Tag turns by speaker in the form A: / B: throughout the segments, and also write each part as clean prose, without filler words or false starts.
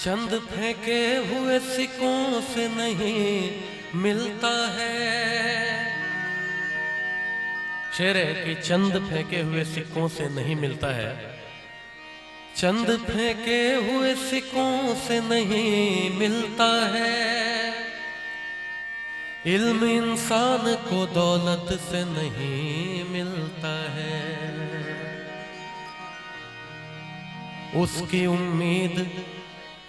A: चंद फेंके हुए सिक्कों से नहीं मिलता है। शेर है कि चंद फेंके हुए सिक्कों से नहीं मिलता है। चंद फेंके हुए सिक्कों से नहीं मिलता है। इल्म इंसान को दौलत से नहीं मिलता है। उसकी उम्मीद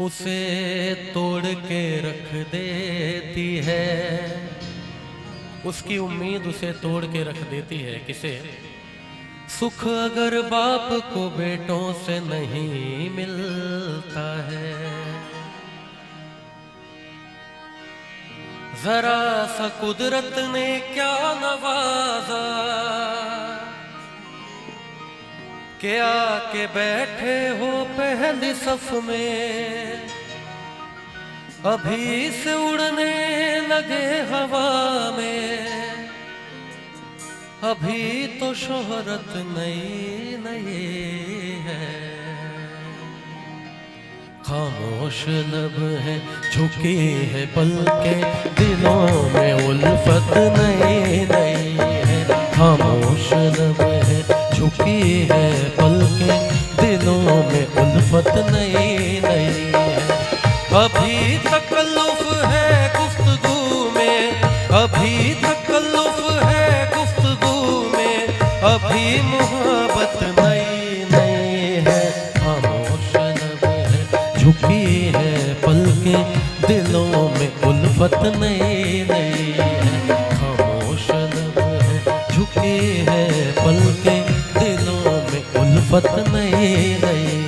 A: उसे तोड़ के रख देती है। उसकी उम्मीद उसे तोड़ के रख देती है। किसे? सुख अगर बाप को बेटों से नहीं मिलता है। जरा सा कुदरत ने क्या नवाजा के आके बैठे हो पहली सफ में। अभी से उड़ने लगे हवा में। अभी तो शोहरत नई नई है। खामोश लब है झुकी है पलके, दिलों में उल्फत नई नई है। खामोश लब है झुकी है पलके, दिलों में उल्फत नई नई है। अभी तकल्लुफ है गुफ्तगू में, अभी तकल्लुफ है गुफ्तगू में। अभी मोहब्बत नई नई है। खामोश लब है झुकी है पलके, दिलों में उल्फत नई नई है। खामोश लब है झुकी है पलके, दिलों में उल्फत नई नई।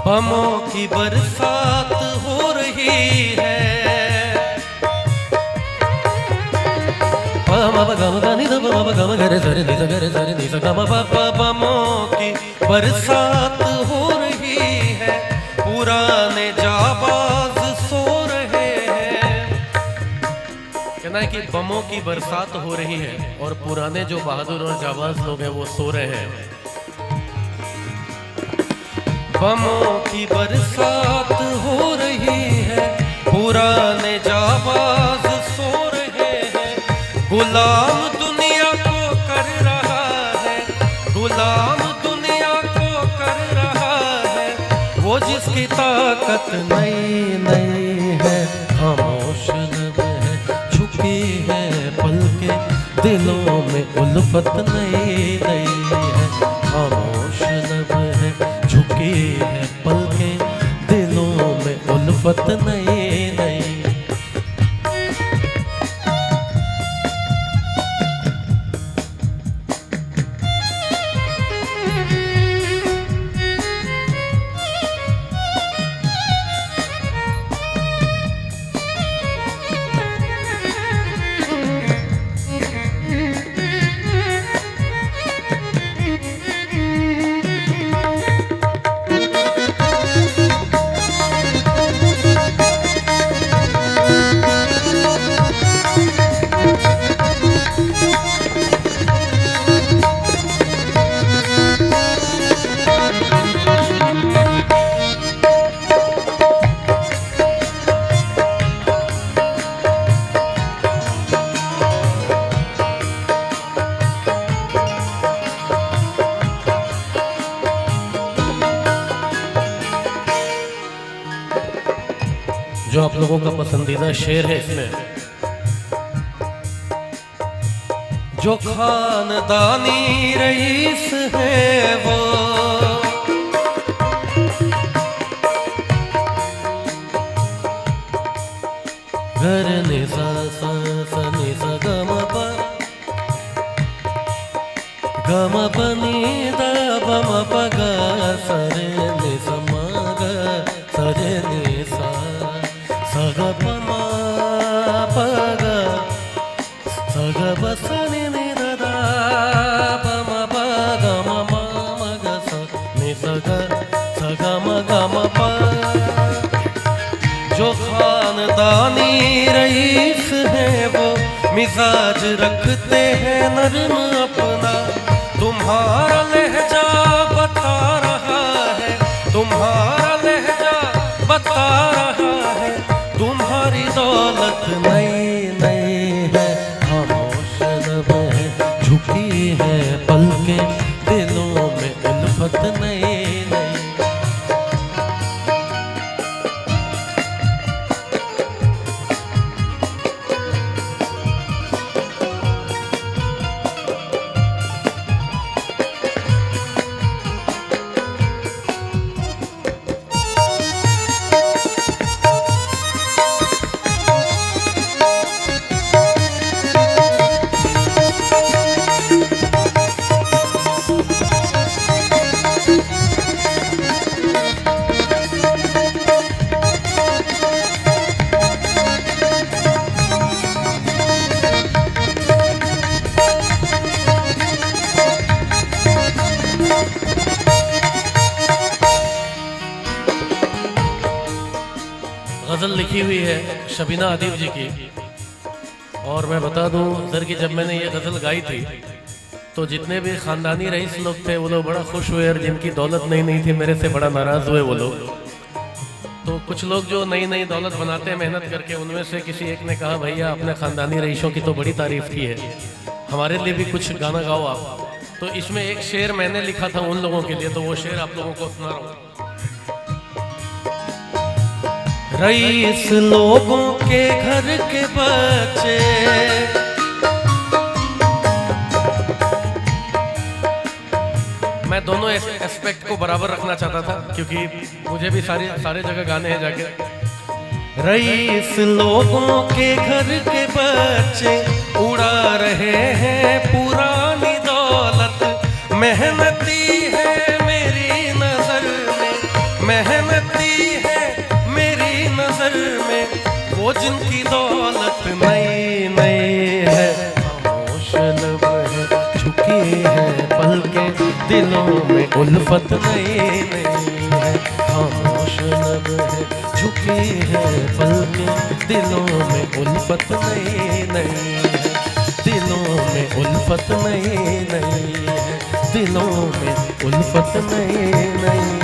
A: बमों की बरसात हो रही है। बमों की बरसात हो रही है। पुराने जाबाज सो रहे हैं। कहना है कि बमों की बरसात हो रही है और पुराने जो बहादुर और जाबाज लोग हैं वो सो रहे हैं। बमों की बरसात हो रही है, पुराने जाबाज सो रहे हैं। गुलाम दुनिया को कर रहा है, गुलाम दुनिया को कर रहा है वो जिसकी ताकत नई नई है। खामोश लब है झुकी है पलके, दिलों में उल्फत नई नई है। खामोश लब है झुकी है पलके, दिलों में उल्फत नई नई। जो आप लोगों का पसंदीदा शेर है इसमें, जो खानदानी रईस है वो, घर नि सा सा सा नि सा ग म प, ग म प नि द ब म प ग स रे नि स म ग स रे नि सा स ग प म प ग स ग ब स नि नि द द प म प ग म म म ग स नि स ग स ग म प। जो खानदानी रईस है वो मिजाज रखते हैं नर्म अपना, तुम्हारा लहजा बता रहा है, तुम्हारा लहजा बता रहा है, तुम्हारी दौलत नई नई है, खामोश लब है झुकी है पलके, दिलों में उल्फत नई नई। गज़ल लिखी हुई है शबीना अदीब जी की, और मैं बता दूं सर कि जब मैंने ये गज़ल गाई थी तो जितने भी ख़ानदानी रईस लोग थे वो लोग बड़ा खुश हुए, और जिनकी दौलत नई नहीं थी मेरे से बड़ा नाराज़ हुए वो लोग। तो कुछ लोग जो नई नई दौलत बनाते हैं मेहनत करके, उनमें से किसी एक ने कहा भैया आपने ख़ानदानी रईसों की तो बड़ी तारीफ़ की है, हमारे लिए भी कुछ गाना गाओ आप। तो इसमें एक शेर मैंने लिखा था उन लोगों के लिए, तो वो शेर आप लोगों को सुना रहा हूँ। रईस लोगों के घर के बच्चे, मैं दोनों एस्पेक्ट को बराबर रखना चाहता था क्योंकि मुझे भी सारे जगह गाने हैं जाके। रईस लोगों के घर के बच्चे उड़ा रहे हैं पुरानी दौलत, मेहनती है मेरी नजर में, मेहनती है नजर में, वो जिनकी दौलत नई नई है, खामोश लब है झुकी है पलके, दिलों में उल्फत नई नई है, खामोश लब है झुकी है पलके, दिलों में उल्फत नई नई है, दिलों में उल्फत नई नई है, दिलों में उल्फत नई नई।